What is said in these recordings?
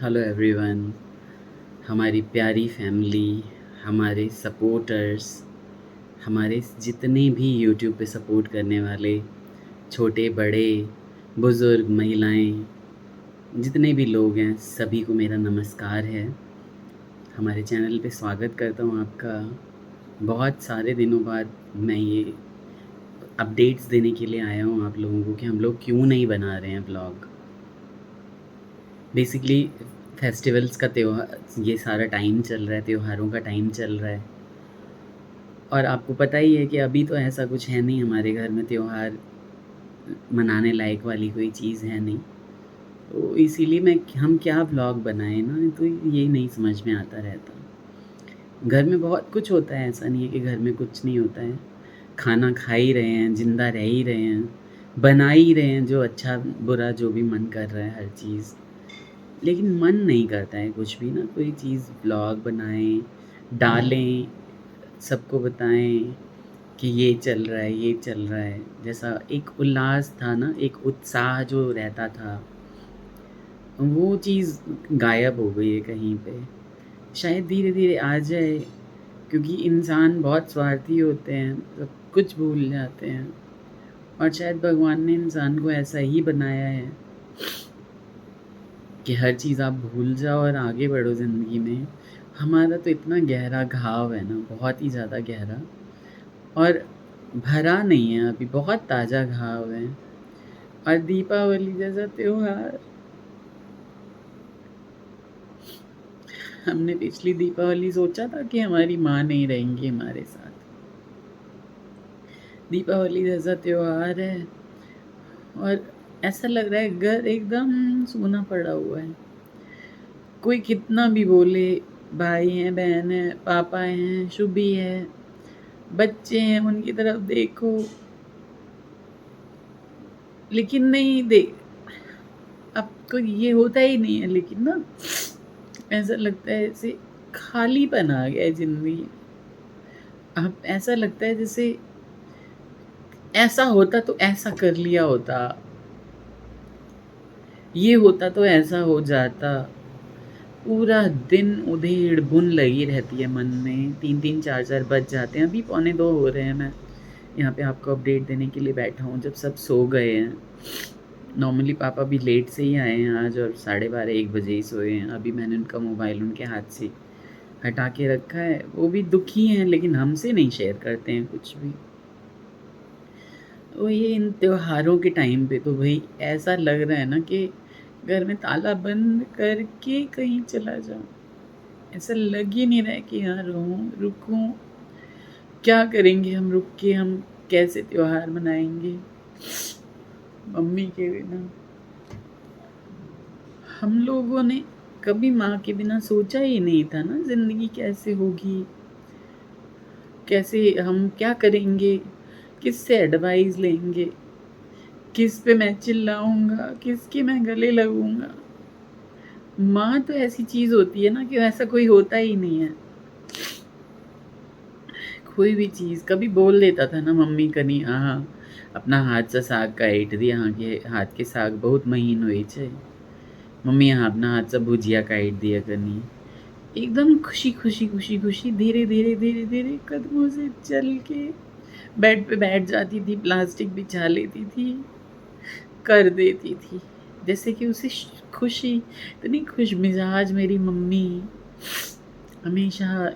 Hello everyone. हमारी प्यारी family, हमारे सपोर्टर्स, हमारे जितने भी यूट्यूब पे सपोर्ट करने वाले छोटे बड़े बुज़ुर्ग महिलाएं, जितने भी लोग हैं सभी को मेरा नमस्कार है। हमारे चैनल पे स्वागत करता हूँ आपका। बहुत सारे दिनों बाद मैं ये अपडेट्स देने के लिए आया हूँ आप लोगों को कि हम लोग क्यों नहीं बना रहे हैं व्लॉग। बेसिकली फेस्टिवल्स का त्योहार, ये सारा टाइम चल रहा है, त्योहारों का टाइम चल रहा है और आपको पता ही है कि अभी तो ऐसा कुछ है नहीं, हमारे घर में त्योहार मनाने लायक वाली कोई चीज़ है नहीं। तो इसीलिए हम क्या व्लॉग बनाएं ना, तो ये नहीं समझ में आता रहता। घर में बहुत कुछ होता है, ऐसा नहीं है कि घर में कुछ नहीं होता है। खाना खा ही रहे हैं, ज़िंदा रह ही रहे हैं, बना ही रहे हैं जो अच्छा बुरा जो भी मन कर रहा है हर चीज़। लेकिन मन नहीं करता है कुछ भी ना, कोई चीज़ व्लॉग बनाएं, डालें, सबको बताएं कि ये चल रहा है, ये चल रहा है। जैसा एक उल्लास था ना, एक उत्साह जो रहता था, वो चीज़ गायब हो गई है कहीं पे। शायद धीरे धीरे आ जाए, क्योंकि इंसान बहुत स्वार्थी होते हैं, सब कुछ भूल जाते हैं। और शायद भगवान ने इंसान को ऐसा ही बनाया है कि हर चीज़ आप भूल जाओ और आगे बढ़ो ज़िंदगी में। हमारा तो इतना गहरा घाव है ना, बहुत ही ज़्यादा गहरा, और भरा नहीं है अभी, बहुत ताज़ा घाव है। और दीपावली जैसा त्योहार, हमने पिछली दीपावली सोचा था कि हमारी माँ नहीं रहेंगी हमारे साथ। दीपावली जैसा त्योहार है और ऐसा लग रहा है घर एकदम सूना पड़ा हुआ है। कोई कितना भी बोले, भाई हैं, बहन है, पापा हैं, शुभी है, बच्चे हैं, उनकी तरफ देखो, लेकिन नहीं दे, अब तो ये होता ही नहीं है। लेकिन ना, ऐसा लगता है जैसे खालीपन आ गया है जिंदगी। अब ऐसा लगता है जैसे ऐसा होता तो ऐसा कर लिया होता, ये होता तो ऐसा हो जाता। पूरा दिन उधेड़ बुन लगी रहती है मन में, 3-3 4-4 बज जाते हैं। अभी 1:45 हो रहे हैं, मैं यहाँ पे आपको अपडेट देने के लिए बैठा हूँ जब सब सो गए हैं। नॉर्मली पापा भी लेट से ही आए हैं आज, और 12:30-1 बजे ही सोए हैं। अभी मैंने उनका मोबाइल उनके हाथ से हटा के रखा है। वो भी दुखी हैं, लेकिन हमसे नहीं शेयर करते हैं कुछ भी। तो ये इन त्योहारों के टाइम पे तो भाई ऐसा लग रहा है ना कि घर में ताला बंद करके कहीं चला जाऊं। ऐसा लग ही नहीं रहा है कि यहाँ रहूं, रुकूं। क्या करेंगे हम रुक के, हम कैसे त्योहार मनाएंगे मम्मी के बिना। हम लोगों ने कभी माँ के बिना सोचा ही नहीं था ना ज़िंदगी कैसे होगी, कैसे हम क्या करेंगे, किससे एडवाइस लेंगे, किस पे मैं चिल्लाऊंगा, किसके मैं गले लगूंगा। माँ तो ऐसी चीज़ होती है ना कि ऐसा कोई होता ही नहीं है। कोई भी चीज़ कभी बोल देता था ना मम्मी कनी, हाँ अपना हाथ से साग काट दिया, हाँ के हाथ के साग बहुत महीन हुई छे, मम्मी यहाँ अपना हाथ से भुजिया काट दिया कनी। एकदम खुशी खुशी खुशी खुशी, धीरे धीरे धीरे धीरे कदमों से चल के बेड पे बैठ जाती थी, प्लास्टिक बिछा लेती थी, कर देती थी जैसे कि उसे खुशी। इतनी खुश मिजाज मेरी मम्मी हमेशा।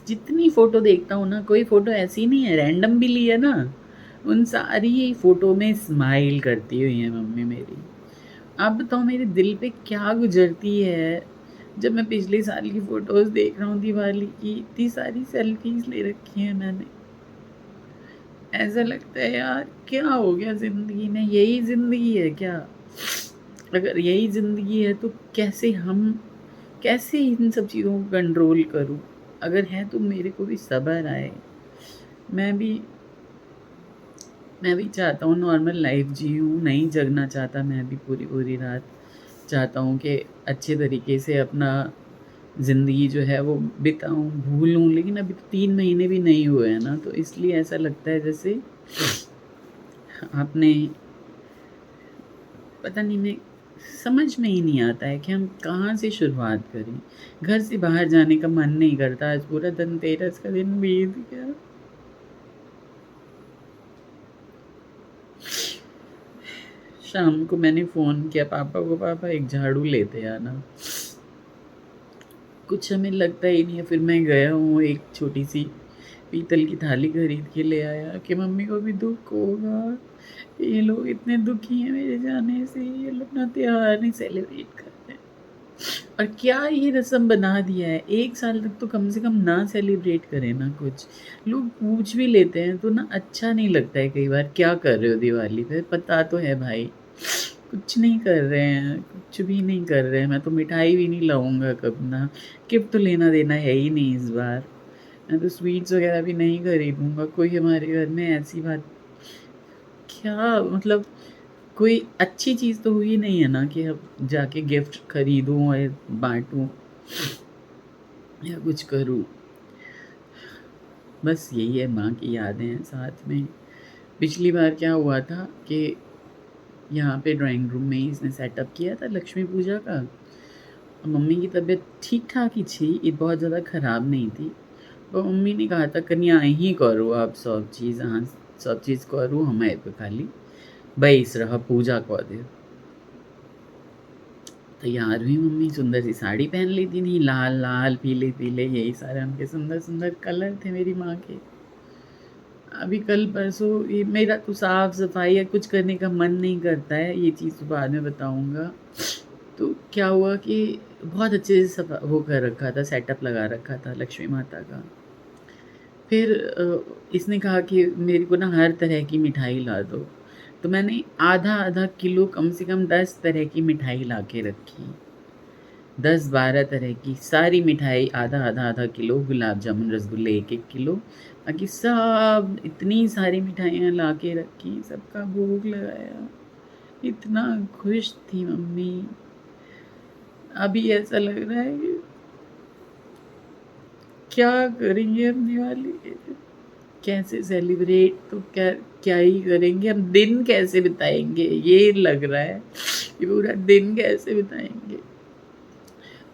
जितनी फ़ोटो देखता हूँ ना, कोई फ़ोटो ऐसी नहीं है, रैंडम भी ली है ना, उन सारी फ़ोटो में स्माइल करती हुई है मम्मी मेरी। अब बताओ मेरे दिल पे क्या गुजरती है जब मैं पिछले साल की फ़ोटोज़ देख रहा हूँ दिवाली की। इतनी सारी सेल्फीज़ ले रखी हैं मैंने। ऐसा लगता है यार क्या हो गया ज़िंदगी में, यही ज़िंदगी है क्या? अगर यही ज़िंदगी है तो कैसे इन सब चीज़ों को कंट्रोल करूँ? अगर है तो मेरे को भी सब्र आए। मैं भी मैं भी चाहता हूँ नॉर्मल लाइफ जीऊँ, नहीं जगना चाहता मैं भी पूरी पूरी रात। चाहता हूँ कि अच्छे तरीके से अपना ज़िंदगी जो है वो बिताऊँ, भूलूँ। लेकिन अभी तो 3 महीने भी नहीं हुए हैं ना, तो इसलिए ऐसा लगता है जैसे आपने, पता नहीं, मैं समझ में ही नहीं आता है कि हम कहाँ से शुरुआत करें। घर से बाहर जाने का मन नहीं करता, आज पूरा धनतेरस का दिन बीत गया। शाम को मैंने फ़ोन किया पापा को, पापा एक झाड़ू लेते आना। कुछ हमें लगता ही नहीं है, फिर मैं गया हूँ, एक छोटी-सी पीतल की थाली खरीद के ले आया कि मम्मी को भी दुःख होगा, ये लोग इतने दुखी हैं मेरे जाने से, ये लोग अपना त्योहार नहीं सेलिब्रेट कर रहे हैं। और क्या ये रस्म बना दिया है, 1 साल तक तो कम से कम ना सेलिब्रेट करें ना कुछ। लोग पूछ भी लेते हैं तो ना अच्छा नहीं लगता है कई बार, क्या कर रहे हो दिवाली पे? पता तो है भाई, कुछ नहीं कर रहे हैं, कुछ भी नहीं कर रहे हैं। मैं तो मिठाई भी नहीं लाऊँगा कब ना, गिफ्ट तो लेना देना है ही नहीं इस बार। मैं तो स्वीट्स वगैरह भी नहीं खरीदूँगा, कोई हमारे घर में ऐसी बात, क्या मतलब कोई अच्छी चीज़ तो हुई नहीं है ना कि अब जाके गिफ्ट खरीदूँ और बाँटूँ या कुछ करूँ। बस यही है, माँ की यादें हैं साथ में। पिछली बार क्या हुआ था कि यहाँ पे ड्राइंग रूम में ही इसने सेटअप किया था लक्ष्मी पूजा का। मम्मी की तबीयत ठीक-ठाक ही थी, ये बहुत ज़्यादा ख़राब नहीं थी। तो मम्मी ने कहा था कन्या यहीं करो आप सब चीज़, हाँ सब चीज़ करो हमें पे खाली बैस रह पूजा कर दे। तैयार हुई मम्मी, सुंदर सी साड़ी पहन ली थी, लाल लाल पीले पीले यही सारे उनके सुंदर सुंदर कलर थे मेरी माँ के। अभी कल परसों ये मेरा तो साफ सफाई या कुछ करने का मन नहीं करता है, ये चीज़ तो बाद में बताऊंगा। तो क्या हुआ कि बहुत अच्छे से सफा वो कर रखा था, सेटअप लगा रखा था लक्ष्मी माता का। फिर इसने कहा कि मेरे को ना हर तरह की मिठाई ला दो, तो मैंने आधा आधा किलो कम से कम 10 तरह की मिठाई ला के रखी, 10-12 तरह की सारी मिठाई, आधा आधा आधा किलो गुलाब जामुन रसगुल्ले 1-1 किलो, बाकी सब इतनी सारी मिठाइयाँ ला के रखी, सबका भोग लगाया। इतना खुश थी मम्मी। अभी ऐसा लग रहा है कि क्या करेंगे हम दिवाली के दिन? कैसे सेलिब्रेट, तो क्या क्या ही करेंगे हम, दिन कैसे बिताएंगे ये लग रहा है कि पूरा दिन कैसे बिताएंगे।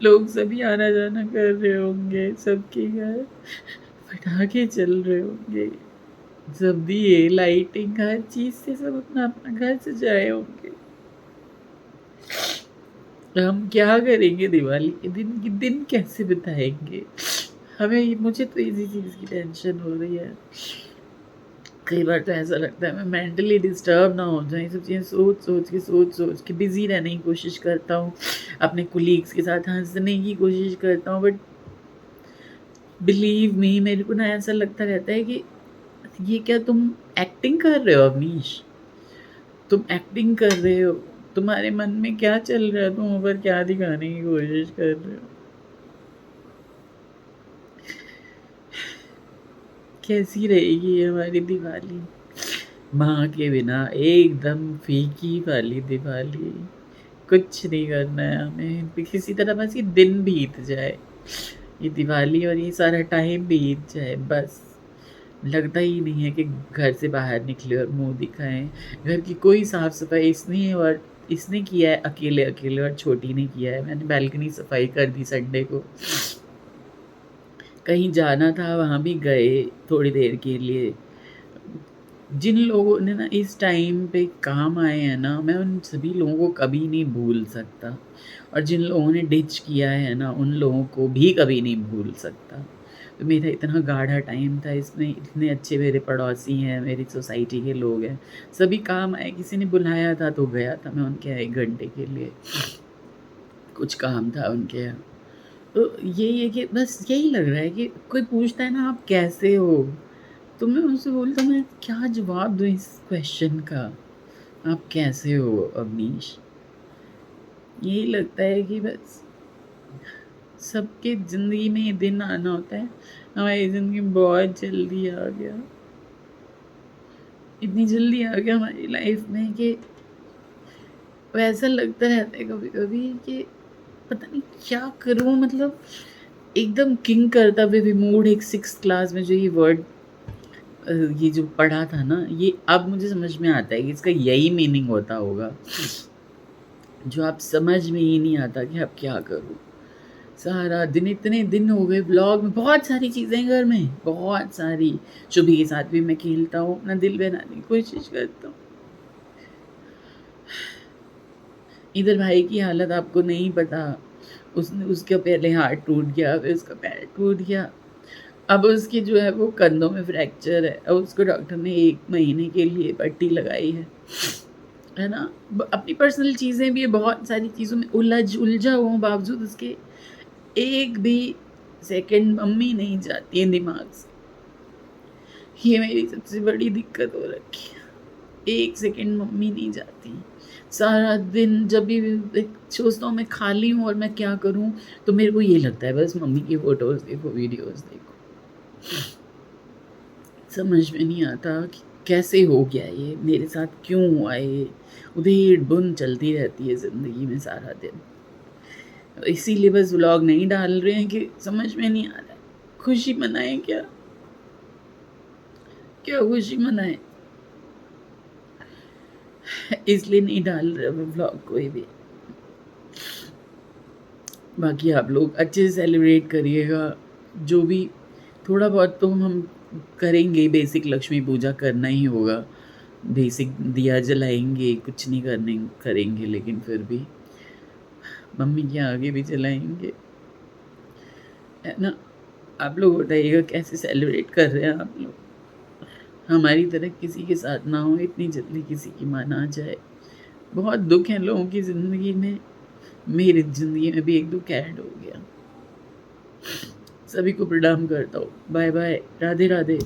लोग सभी आना जाना कर रहे होंगे सबके घर, पटाखे चल रहे होंगे, सब दिए लाइटिंग हर चीज से सब अपना अपना घर सजाए होंगे। हम क्या करेंगे दिवाली के दिन कैसे बिताएंगे? मुझे तो इसी चीज़ की टेंशन हो रही है। कई बार तो ऐसा लगता है मैं मेंटली डिस्टर्ब ना हो जाऊँ, ये सब चीज़ें सोच-सोच के बिज़ी रहने की कोशिश करता हूँ, अपने कोलीग्स के साथ हँसने की कोशिश करता हूँ, बट बिलीव मी मेरे को ना ऐसा लगता रहता है कि ये क्या तुम एक्टिंग कर रहे हो अवनीश? तुम एक्टिंग कर रहे हो? तुम्हारे मन में क्या चल रहा है? तुम ऊपर क्या दिखाने की कोशिश कर रहे हो? कैसी रहेगी ये हमारी दिवाली? माँ के बिना एकदम फीकी वाली दिवाली। कुछ नहीं करना है हमें, किसी तरह बस ये दिन बीत जाए, ये दिवाली और ये सारा टाइम बीत जाए बस। लगता ही नहीं है कि घर से बाहर निकले और मुँह दिखाएँ। घर की कोई साफ-सफाई इसने किया है अकेले-अकेले, और छोटी ने किया है। मैंने बालकनी सफाई कर दी संडे को। कहीं जाना था वहाँ भी गए थोड़ी देर के लिए। जिन लोगों ने ना इस टाइम पे काम आए हैं ना, मैं उन सभी लोगों को कभी नहीं भूल सकता, और जिन लोगों ने डिच किया है ना, उन लोगों को भी कभी नहीं भूल सकता। तो मेरा इतना गाढ़ा टाइम था इसमें, इतने अच्छे मेरे पड़ोसी हैं, मेरी सोसाइटी के लोग हैं, सभी काम आए, किसी ने बुलाया था तो गया था मैं उनके यहाँ 1 घंटे के लिए, कुछ काम था उनके यहाँ। तो यही है कि बस यही लग रहा है कि कोई पूछता है ना आप कैसे हो? तो मैं उनसे बोलता हूँ मैं क्या जवाब दूँ इस क्वेश्चन का? आप कैसे हो अवनीश? यही लगता है कि बस सबके ज़िंदगी में ये दिन आना होता है, हमारी ज़िंदगी में बहुत जल्दी आ गया। इतनी जल्दी आ गया हमारी लाइफ में कि वैसा लगता रहता है कभी-कभी कि पता नहीं क्या करूँ, मतलब एकदम किंग करता हुए भी मूड, एक 6th क्लास में जो ये वर्ड ये जो पढ़ा था ना, ये अब मुझे समझ में आता है कि इसका यही मीनिंग होता होगा जो आप समझ में ही नहीं आता कि अब क्या करूँ? सारा दिन, इतने दिन हो गए व्लॉग में, बहुत सारी चीज़ें हैं घर में, बहुत सारी। शुभी के साथ भी मैं खेलता हूँ, अपना दिल बहलाने की कोशिश करता हूँ। इधर भाई की हालत आपको नहीं पता, उसका पहले हाथ टूट गया, फिर उसका पैर टूट गया, अब उसकी जो है वो कंधों में फ्रैक्चर है। अब उसको डॉक्टर ने 1 महीने के लिए पट्टी लगाई है ना? अपनी पर्सनल चीज़ें भी है, बहुत सारी चीज़ों में उलझा हुआ हूँ, बावजूद उसके एक भी सेकंड मम्मी नहीं जाती है दिमाग से। ये मेरी सबसे बड़ी दिक्कत हो रखी है। 1 सेकंड मम्मी नहीं जाती। सारा दिन जब भी सोचता हूँ मैं खाली हूँ और मैं क्या करूँ, तो मेरे को ये लगता है बस मम्मी की फ़ोटोज़ देखो, वीडियोज़ देखो। समझ में नहीं आता कि कैसे हो गया ये, मेरे साथ क्यों हुआ ये? उधेड़-बुन चलती रहती है ज़िंदगी में सारा दिन। इसीलिए बस व्लॉग नहीं डाल रहे हैं कि समझ में नहीं आ रहा है, खुशी मनाएँ क्या? क्या खुशी मनाएँ? इसलिए नहीं डाल रहे अब व्लॉग कोई भी। बाकी आप लोग अच्छे से सेलिब्रेट करिएगा, जो भी थोड़ा बहुत तो हम करेंगे, बेसिक लक्ष्मी पूजा करना ही होगा। बेसिक दिया जलाएँगे, कुछ नहीं करेंगे, लेकिन फिर भी मम्मी के आगे भी जलाएँगे, है ना? आप लोग बताइएगा कैसे सेलिब्रेट कर रहे हैं आप लोग? हमारी तरह किसी के साथ ना हो इतनी जल्दी किसी की माँ ना जाए। बहुत दुःख है लोगों की ज़िंदगी में, मेरी ज़िंदगी में भी एक दुःख ऐड हो गया। सभी को प्रणाम करता हूँ। Bye bye, Radhe Radhe.